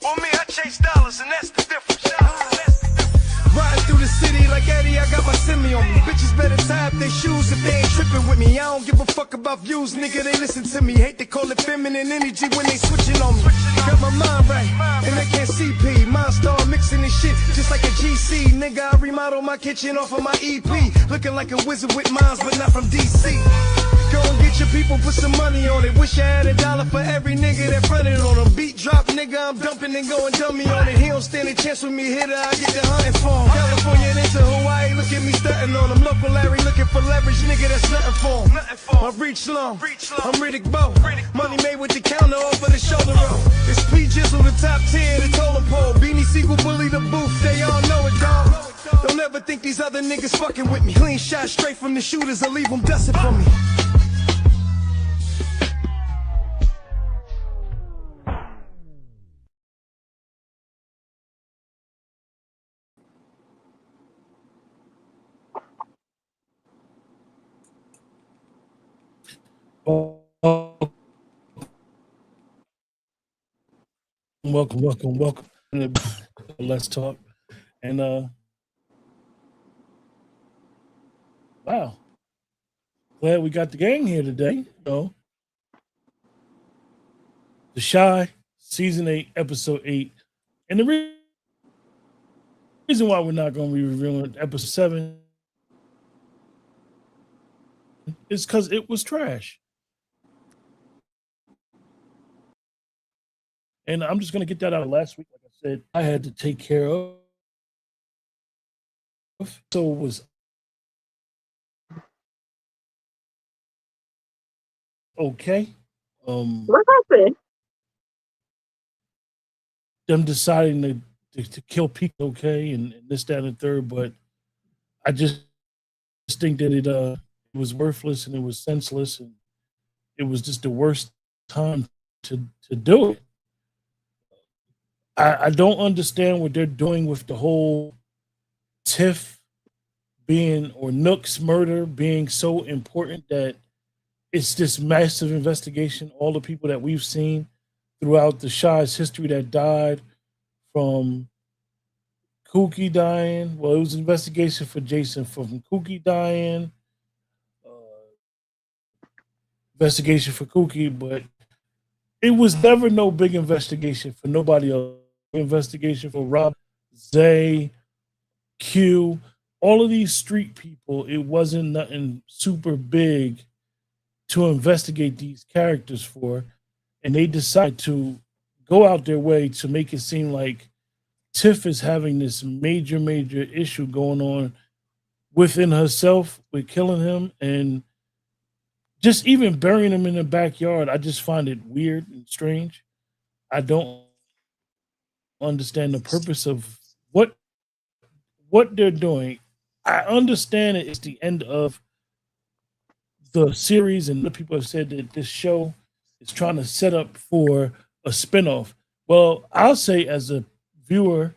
For me, I chase dollars, and that's the difference. Riding through the city like Eddie, I got my semi on me. Bitches better tie up their shoes if they ain't tripping with me. I don't give a fuck about views, nigga, they listen to me. Hate to call it feminine energy when they switching on me. Got my mind right, and they can't CP. Mind start mixing this shit just like a GC. Nigga, I remodel my kitchen off of my EP. Looking like a wizard with minds, but not from DC. Go and get your people, put some money on it. Wish I had $1 for every nigga that fronted on him. Beat drop, nigga, I'm dumping and going dummy on it. He don't stand a chance with me, hitter, I get the hunting for him. California into Hawaii, look at me stunting on him. Local Larry looking for leverage, nigga, that's nothing for him. My reach long, I'm Riddick Bowe. Money made with the counter off of the shoulder roll. It's P Jizzle, the top 10, the totem pole. Beanie Siegel, bully the booth, they all know it, dog. Don't ever think these other niggas fucking with me. Clean shot straight from the shooters, I leave them dusting for me. Welcome. Let's talk. And wow, glad we got the gang here today. So, The Shy, season 8, episode 8, and the reason why we're not going to be reviewing episode 7 is because it was trash. And I'm just going to get that out of last week. Like I said, I had to take care of. So it was okay. What happened? Them deciding to kill people, okay, and this, that, and the third. But I just think that it was worthless and it was senseless, and it was just the worst time to do it. I don't understand what they're doing with the whole Tiff being, or Nook's murder being so important that it's this massive investigation. All the people that we've seen throughout the Shy's history that died, from Kookie dying. Well, it was an investigation for Jason, from Kookie dying, investigation for Kookie, but it was never no big investigation for nobody else. Investigation for Rob, Zay, Q, all of these street people. It wasn't nothing super big to investigate these characters for, and they decide to go out their way to make it seem like Tiff is having this major issue going on within herself with killing him, and just even burying him in the backyard. I just find it weird and strange. I don't understand the purpose of what they're doing. I understand it's the end of the series, and the people have said that this show is trying to set up for a spinoff. Well, I'll say, as a viewer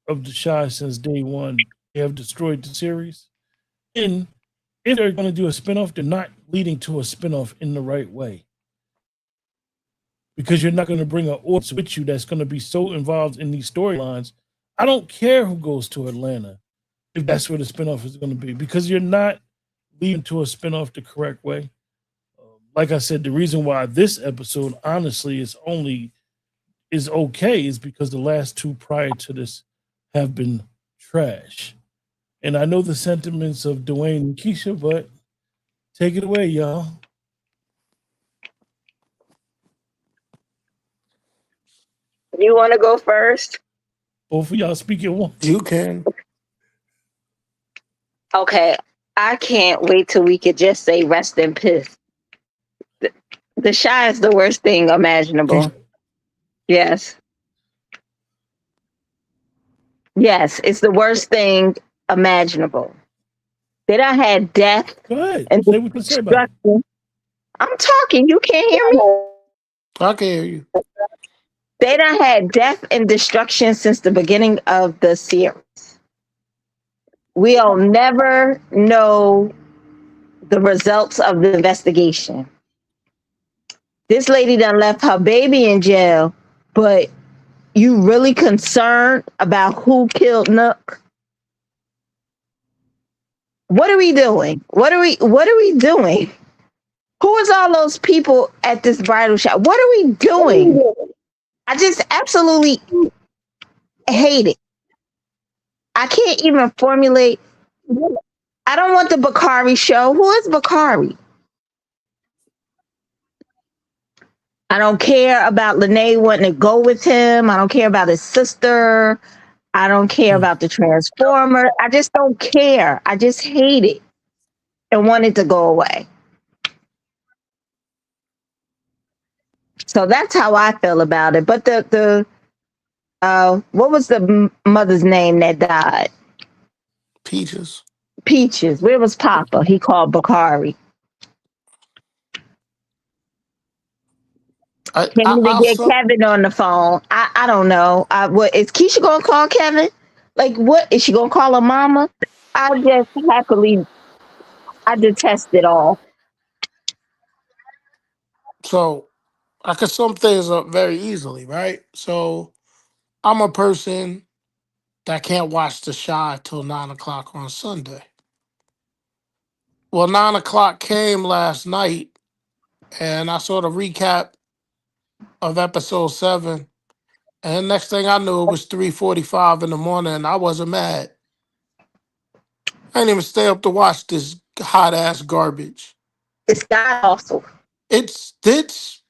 of The Shy since day one, they have destroyed the series. And if they're going to do a spinoff, they're not leading to a spinoff in the right way. Because you're not going to bring an audience with you that's going to be so involved in these storylines. I don't care who goes to Atlanta if that's where the spinoff is going to be, because you're not leading to a spinoff the correct way. Like I said, the reason why this episode, honestly, is okay is because the last two prior to this have been trash. And I know the sentiments of Dwayne and Keisha, but take it away, y'all. You want to go first? Both of y'all speak at once. You can. Okay. I can't wait till we could just say rest in peace. The Shy is the worst thing imaginable. Yes. Yes, it's the worst thing imaginable. They done had death and destruction. I'm talking. You can't hear me? I can hear you. They done had death and destruction since the beginning of the series. We'll never know the results of the investigation. This lady done left her baby in jail, but You really concerned about who killed Nook? What are we doing? What are we doing? Who is all those people at this bridal shop? What are we doing? I just absolutely hate it. I can't even formulate. I don't want the Bakari show. Who is Bakari? I don't care about Lene wanting to go with him. I don't care about his sister. I don't care about the Transformer. I just don't care. I just hate it and want it to go away. So that's how I feel about it. But what was the mother's name that died? Peaches. Peaches. Where was Papa? He called Bakari. Can't even get Kevin on the phone. I don't know. What is Keisha gonna call Kevin? Like, what is she gonna call her mama? I just happily, I detest it all. So I can sum things up very easily, right? So I'm a person that can't watch The Shy till 9 o'clock on Sunday. Well, 9 o'clock came last night, and I saw the recap of episode 7. And next thing I knew, it was 3:45 in the morning, and I wasn't mad. I didn't even stay up to watch this hot ass garbage. It's God awful. It's this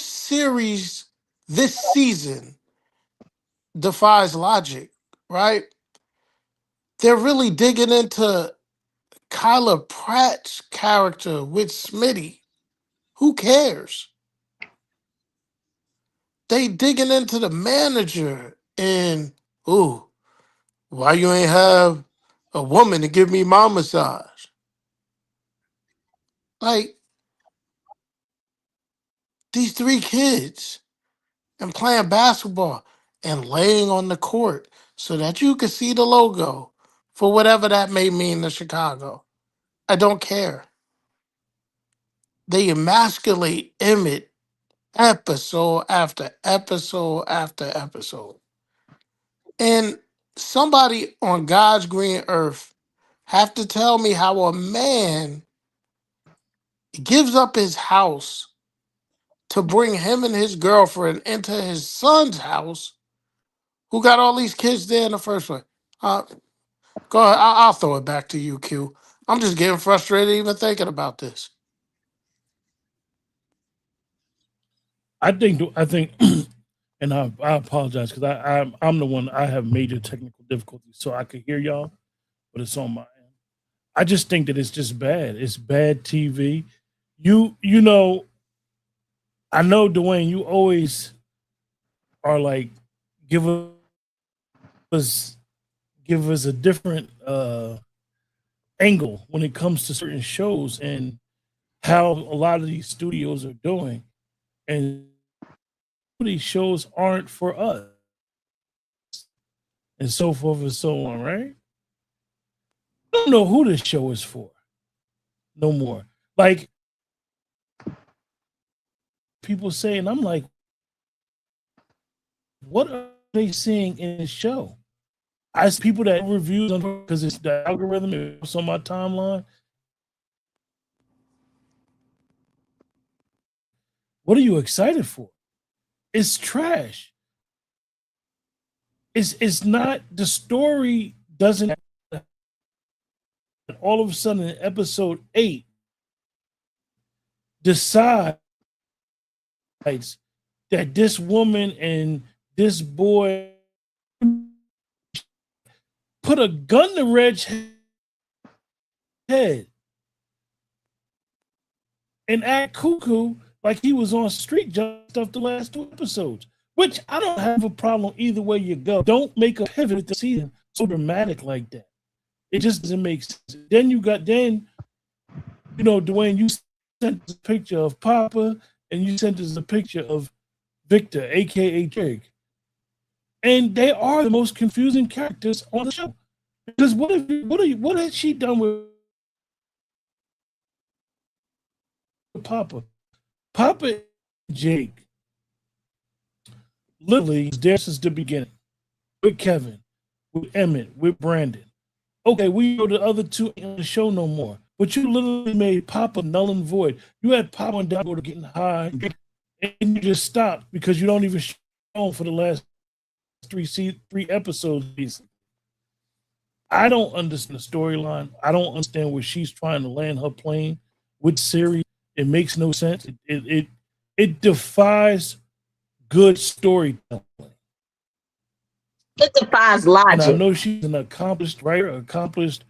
series, this season defies logic, right? They're really digging into Kyla Pratt's character with Smitty. Who cares? They digging into the manager and ooh, why you ain't have a woman to give me my massage? Like these 3 kids and playing basketball and laying on the court so that you could see the logo for whatever that may mean to Chicago. I don't care. They emasculate Emmett episode after episode after episode. And somebody on God's green earth have to tell me how a man gives up his house to bring him and his girlfriend into his son's house, who got all these kids there in the first place. Uh, Go ahead. I'll throw it back to you, Q. I'm just getting frustrated even thinking about this. I think, and I apologize because I'm the one. I have major technical difficulties, so I could hear y'all, but it's on my end. I just think that it's just bad. It's bad TV. You know, I know, Dwayne. You always are like, give us give us a different angle when it comes to certain shows and how a lot of these studios are doing, and these shows aren't for us, and so forth and so on. Right? I don't know who this show is for no more. Like people saying, I'm like, what are they seeing in the show? I see people that reviews on because it's the algorithm, it's on my timeline. What are you excited for? It's trash. It's not, the story doesn't, all of a sudden in episode 8 decides that this woman and this boy put a gun to Reg's head and act cuckoo like he was on street stuff the last 2 episodes, which I don't have a problem either way you go. Don't make a pivot to season so dramatic like that. It just doesn't make sense. Then you know, Dwayne, you sent us a picture of Papa and you sent us a picture of Victor, aka Trig. And they are the most confusing characters on the show. Because what has she done with Papa? Papa and Jake literally is there since the beginning with Kevin, with Emmett, with Brandon. Okay, we know the other two ain't on the show no more. But you literally made Papa null and void. You had Papa and Dago getting high, and you just stopped because you don't even show him for the last three episodes. I don't understand the storyline. I don't understand where she's trying to land her plane with series. It makes no sense. It defies good storytelling. It defies And I logic. know she's an accomplished writer, accomplished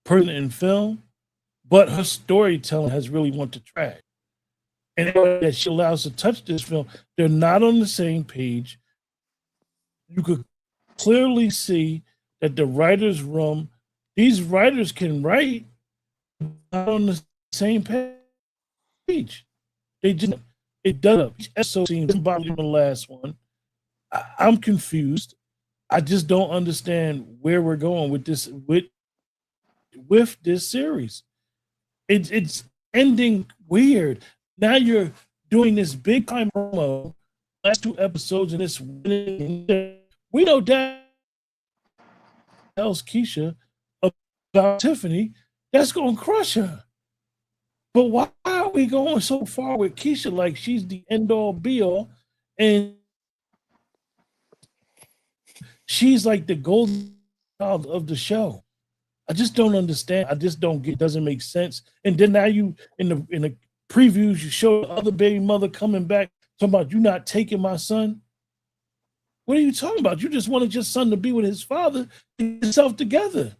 person in film, but her storytelling has really went to trash. And that she allows to touch this film, they're not on the same page. You could clearly see that the writers' room, these writers can write not on the same page. They just it does. Each episode seems better than the last one. I'm confused. I just don't understand where we're going with this with this series. It's ending weird. Now you're doing this big time promo. Last two episodes in this, we know that tells Keisha about Tiffany. That's gonna crush her. But why are we going so far with Keisha like she's the end all be all, and she's like the golden child of the show? I just don't understand. I just don't get. It doesn't make sense. And then now you in the previews you show the other baby mother coming back talking about you not taking my son. What are you talking about? You just wanted your son to be with his father, get yourself together.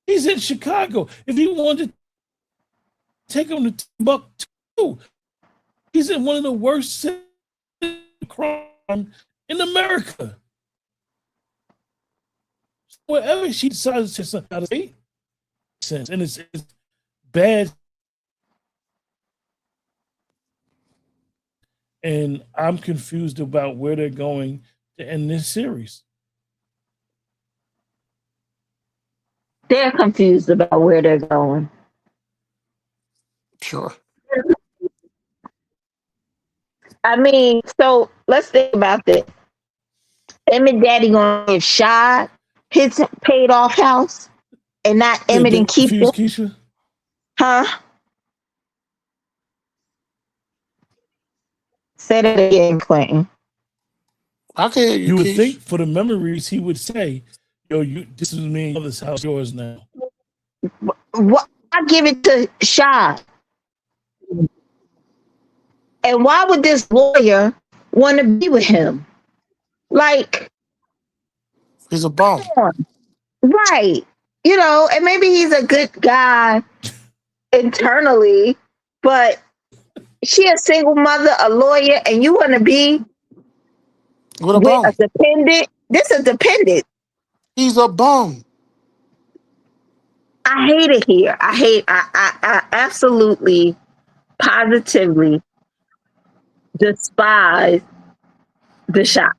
He's in Chicago. If he wanted to take him to Timbuktu, he's in one of the worst cities of crime in America. Wherever she decides to send out of state, sense, and it's bad. And I'm confused about where they're going to end this series. They're confused about where they're going. Sure. I mean, so let's think about this. Emmett Daddy gonna give Shad his paid off house and not Emmett They're and confused, Keisha? Keisha. Huh? Say that again, Quentin. I can hear you, You would Keish. think for the memories he would say, "Yo, this is me and mother's house, yours now." What? I give it to Shad. And why would this lawyer want to be with him? Like, He's a bum. right. You know, and maybe he's a good guy internally, but she a single mother, a lawyer, and you want to be With a with a bum. dependent. This is dependent. He's a bum. I hate it here. I absolutely, positively despise the shot.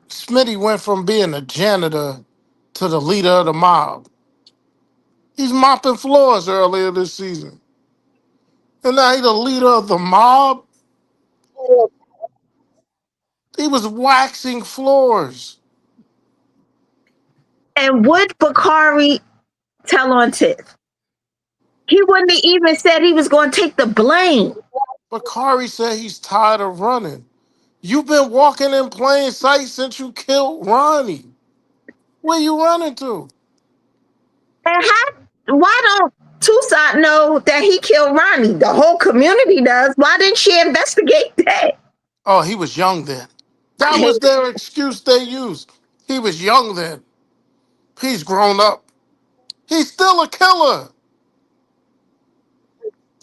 Smitty went from being a janitor to the leader of the mob. He's mopping floors earlier this season. And now he's the leader of the mob. He was waxing floors. And would Bakari tell on Tiff? He wouldn't have even said he was going to take the blame. Bakari said he's tired of running. You've been walking in plain sight since you killed Ronnie. Where you running to? And why don't Toussaint know that he killed Ronnie? The whole community does. Why didn't she investigate that? Oh, he was young then. I That hate was their excuse they used. He was young then. He's grown up. He's still a killer.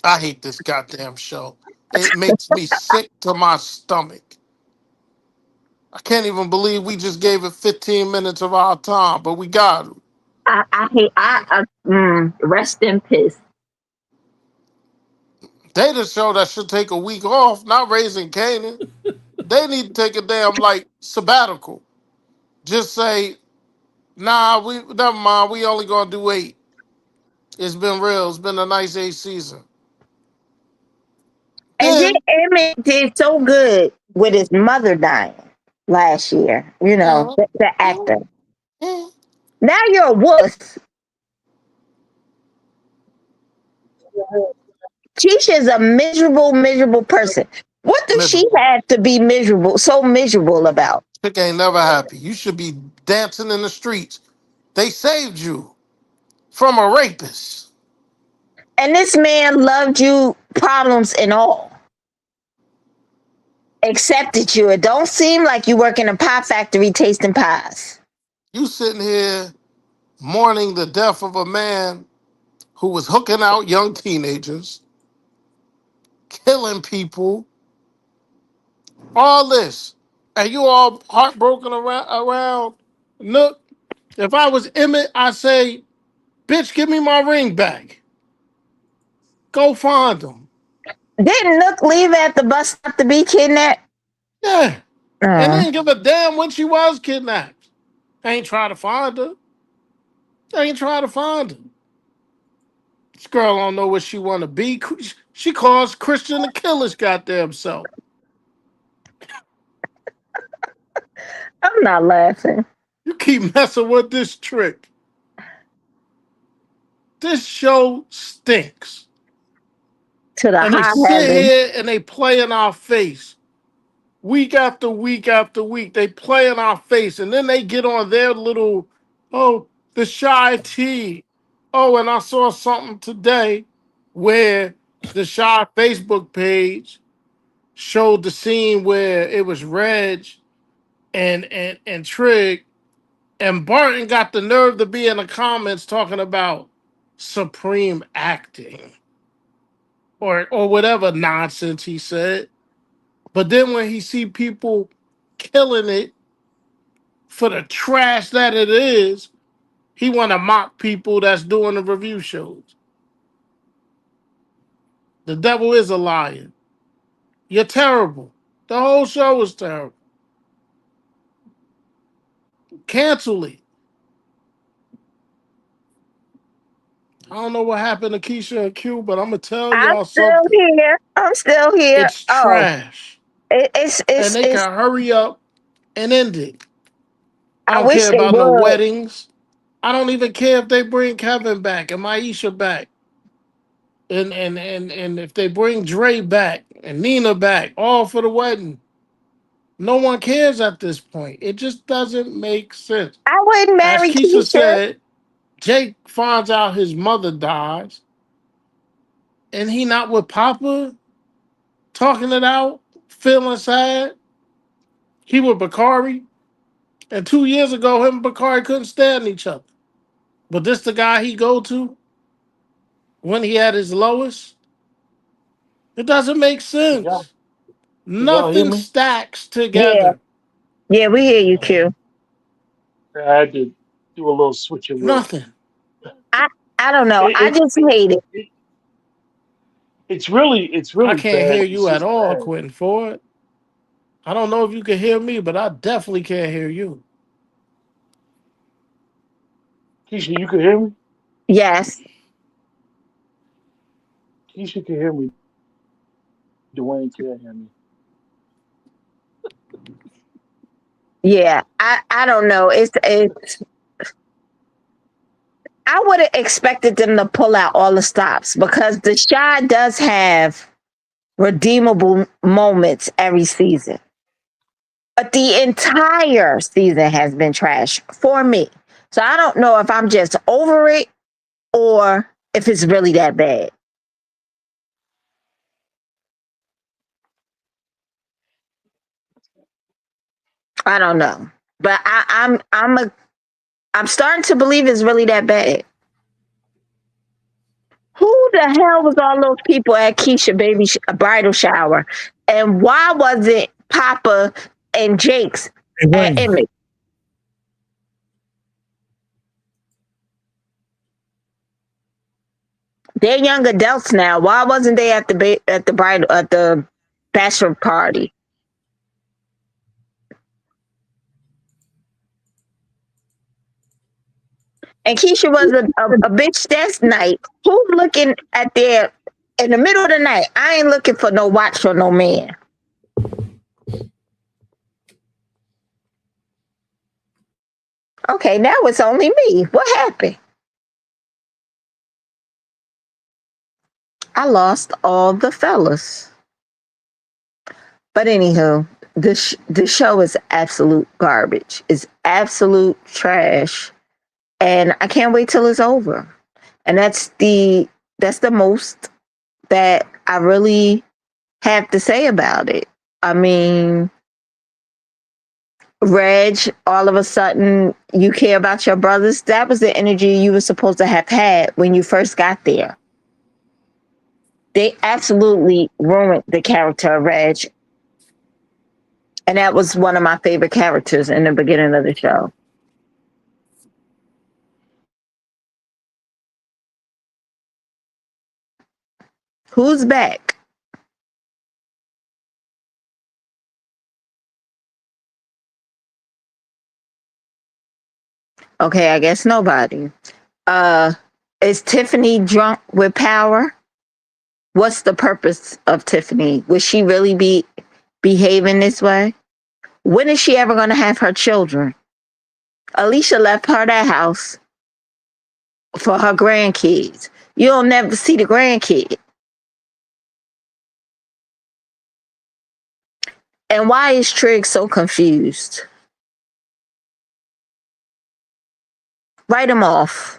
I hate this goddamn show. It makes me sick to my stomach. I can't even believe we just gave it 15 minutes of our time, but we got it. I hate. Rest in peace. They the show that should take a week off, not raising Canaan. They need to take a damn like sabbatical. Just say, nah, we never mind. We only gonna do 8. It's been real. It's been a nice 8 season. Emmett did so good with his mother dying last year. You know, Mhm, the mhm, actor. mhm. Now you're a wuss. Keisha's a miserable, miserable person. What does she Miserable. have to be miserable, so miserable about? Chick ain't never happy. You should be dancing in the streets. They saved you from a rapist. And this man loved you, problems and all. Accepted you. It don't seem like you work in a pie factory tasting pies. You sitting here mourning the death of a man who was hooking out young teenagers, killing people, all this. And you all heartbroken around Nook. If I was Emmett, I'd say, bitch, give me my ring back. Go find him. Didn't Nook leave at the bus stop to be kidnapped? Yeah. And Uh, didn't give a damn when she was kidnapped. Ain't try to find her. Ain't try to find her. This girl don't know what she want to be. She calls Christian to kill his goddamn self. I'm not laughing. You keep messing with this trick. This show stinks. To the And they high sit heaven. here and they play in our face. Week after week after week. They play in our face. And then they get on their little, oh, the shy tea. Oh, and I saw something today where the shy Facebook page showed the scene where it was Reg and Trig, and Barton got the nerve to be in the comments talking about supreme acting or whatever nonsense he said. But then when he see people killing it for the trash that it is, he want to mock people that's doing the review shows. The devil is a liar. You're terrible. The whole show is terrible. Cancel it. I don't know what happened to Keisha and Q, but I'm gonna tell I'm y'all still something. here. I'm still here. It's Oh, trash, it's and it's they it's. can hurry up and end it. I I don't wish care they about no would. weddings. I don't even care if they bring Kevin back and Maisha back, and if they bring Dre back and Nina back, all for the wedding. No one cares at this point. It just doesn't make sense. I wouldn't As marry Keisha Keisha. said, Jake finds out his mother dies, and he not with Papa, talking it out, feeling sad. He with Bakari, and 2 years ago, him and Bakari couldn't stand each other. But this the guy he go to when he at his lowest. It doesn't make Can y'all sense. can y'all hear Nothing me? stacks Yeah, together. yeah, we hear you, Uh, Q. I had to do a little switcheroo. Nothing. I I don't know. I It, just it, hate it. it it's I really can't hear bad. It's you at just all, bad. Quentin Ford. I don't know if you can hear me, but I definitely can't hear you. Keisha, you can hear me? Yes. Keisha can hear me. Dwayne can't hear me. Yeah. I don't know. It's. I would have expected them to pull out all the stops because the Shy does have redeemable moments every season. But the entire season has been trash for me. So I don't know if I'm just over it or if it's really that bad. I don't know. But I'm starting to believe it's really that bad. Who the hell was all those people at Keisha bridal shower? And why wasn't Papa and Jake's Hey, at Wayne. Emmett? They're young adults now. Why wasn't they at at the bridal at the bachelor party? And Keisha was a bitch that night. Who's looking at their in the middle of the night. I ain't looking for no watch or no man. Okay, now it's only me. What happened? I lost all the fellas. But anywho, the show is absolute garbage. It's absolute trash, and I can't wait till it's over. And that's the most that I really have to say about it. I mean, Reg, all of a sudden you care about your brothers. That was the energy you were supposed to have had when you first got there. They absolutely ruined the character of Reg. And that was one of my favorite characters in the beginning of the show. Who's back? Okay, I guess nobody. Uh is Tiffany drunk with power? What's the purpose of Tiffany? Would she really be behaving this way? When is she ever going to have her children? Alicia left her that house for her grandkids. You'll never see the grandkid. And why is Trig so confused? Write him off.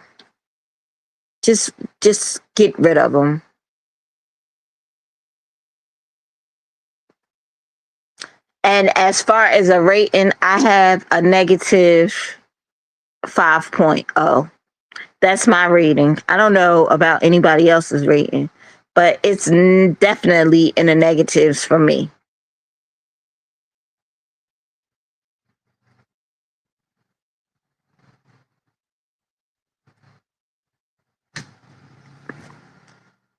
Just get rid of him. And as far as a rating, I have a negative 5.0. That's my rating. I don't know about anybody else's rating, but it's definitely in the negatives for me.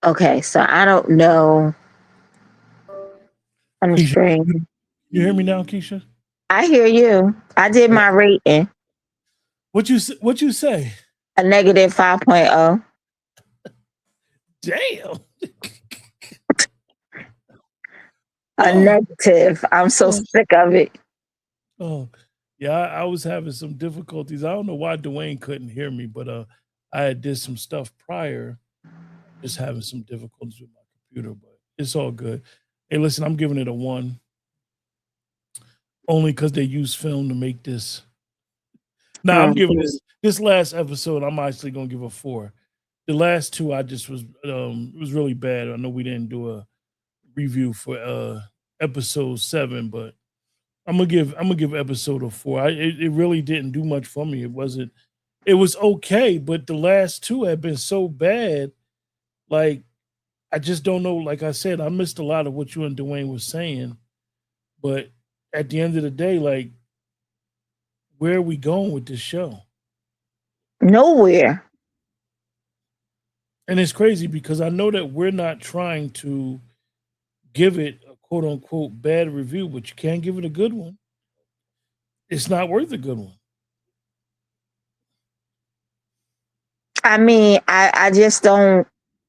Okay, so I don't know. I'm Keisha, screen. you hear me now, Keisha? I hear you. I did my rating, What you say? a negative 5.0. Damn. A Oh, negative. I'm so oh, sick of it. oh. Yeah, I was having some difficulties. I don't know why Dwayne couldn't hear me, but I had did some stuff prior, just having some difficulties with my computer, but it's all good. Hey, listen, I'm giving it a 1 only because they used film to make this. Now I'm giving this last episode. I'm actually gonna give a 4. The last two, I just was it was really bad. I know we didn't do a review for episode 7, but I'm gonna give episode a 4. It really didn't do much for me. It was okay, but the last two had been so bad. Like I just don't know. Like I said, I missed a lot of what you and Dwayne was saying, but at the end of the day, like where are we going with this show? Nowhere. And it's crazy because I know that we're not trying to give it a quote unquote bad review, but you can't give it a good one. It's not worth a good one. I mean, I just don't.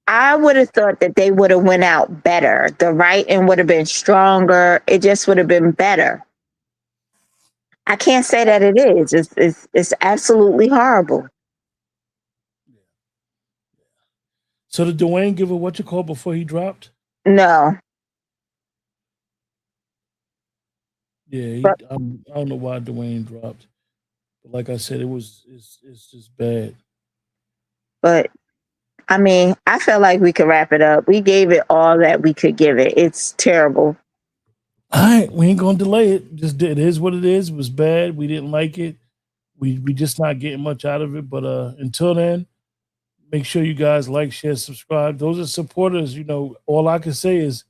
I would have thought that they would have went out better. The writing would have been stronger. It just would have been better. I can't say that it is. It's absolutely horrible. So did Dwayne give a what you call before he dropped? No, Yeah, but I don't know why Dwayne dropped, but like I said, it's just bad. but I mean, I feel like we could wrap it up. We gave it all that we could give it. It's terrible. All right, we ain't gonna delay it. Just it is what it is. It was bad. We didn't like it. We just not getting much out of it. But until then, make sure you guys like, share, subscribe. Those are supporters. You know, all I can say is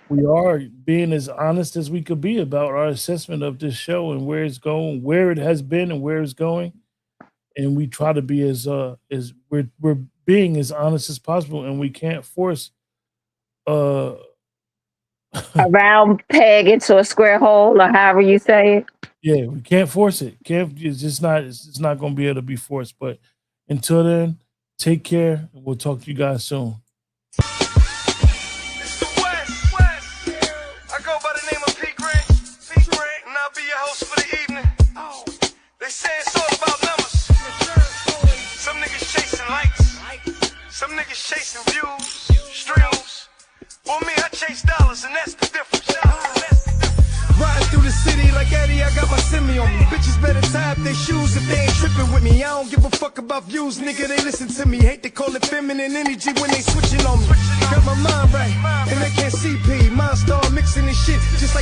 we are being as honest as we could be about our assessment of this show and where it's going, where it has been, and where it's going. And we try to be as we're being as honest as possible, and we can't force uh A round peg into a square hole, or however you say it. yeah, we can't force it. Can't it's not gonna be able to be forced. But until then, take care and we'll talk to you guys soon. niggas chasing views, streams. For me, I chase dollars, and that's the difference. Riding through the city like Eddie, I got my semi on me. Bitches better tie up their shoes if they ain't tripping with me. I don't give a fuck about views, nigga, they listen to me. Hate to call it feminine energy when they switching on me. Got my mind right, and they can't CP. Mind start mixing this shit just like